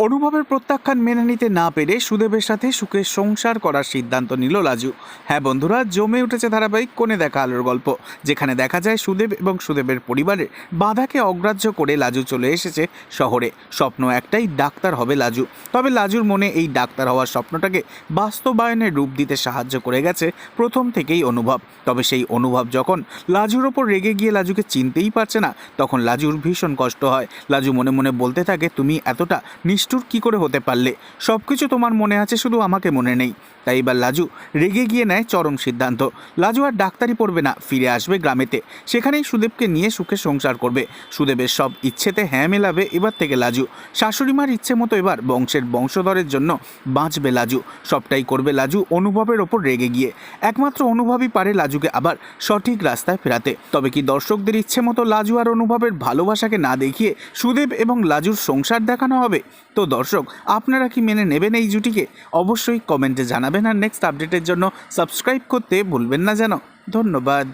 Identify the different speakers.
Speaker 1: অনুভবের প্রত্যাখ্যান মেনে নিতে না পেরে সুদেবের সাথে সুখে সংসার করার সিদ্ধান্ত নিল লাজু। হ্যাঁ বন্ধুরা, জমে উঠেছে ধারাবাহিক কোণে দেখা আলোর গল্প, যেখানে দেখা যায় সুদেব এবং সুদেবের পরিবারের বাধাকে অগ্রাহ্য করে লাজু চলে এসেছে শহরে। স্বপ্ন একটাই, ডাক্তার হবে লাজু। তবে লাজুর মনে এই ডাক্তার হওয়ার স্বপ্নটাকে বাস্তবায়নের রূপ দিতে সাহায্য করে গেছে প্রথম থেকেই অনুভব। তবে সেই অনুভব যখন লাজুর ওপর রেগে গিয়ে লাজুকে চিনতেই পারছে না, তখন লাজুর ভীষণ কষ্ট হয়। লাজু মনে মনে বলতে থাকে, তুমি এতটা নিষ্ঠুর কি করে হতে পারলে? সবকিছু তোমার মনে আছে, শুধু আমাকে মনে নেই। তাই এবার লাজু রেগে গিয়ে নেয় চরম সিদ্ধান্ত। লাজু আর ডাক্তারি পড়বে না, ফিরে আসবে গ্রামেতে। সেখানেই সুদেবকে নিয়ে সুখে সংসার করবে। সুদেবের সব ইচ্ছেতে হ্যাঁ মেলাবে এবার থেকে লাজু। শাশুড়িমার ইচ্ছে মতো এবার বংশের বংশধরের জন্য বাঁচবে লাজু। সবটাই করবে লাজু অনুভবের ওপর রেগে গিয়ে। একমাত্র অনুভবই পারে লাজুকে আবার সঠিক রাস্তায় ফেরাতে। তবে কি দর্শকদের ইচ্ছে মতো লাজু আর অনুভবের ভালোবাসাকে না দেখিয়ে সুদেব এবং লাজুর সংসার দেখানো হবে? তো দর্শক, আপনারা কি মেনে নেবেন এই জুটিকে? অবশ্যই কমেন্টে জানাবেন। আর নেক্সট আপডেটের জন্য সাবস্ক্রাইব করতে ভুলবেন না যেন। ধন্যবাদ।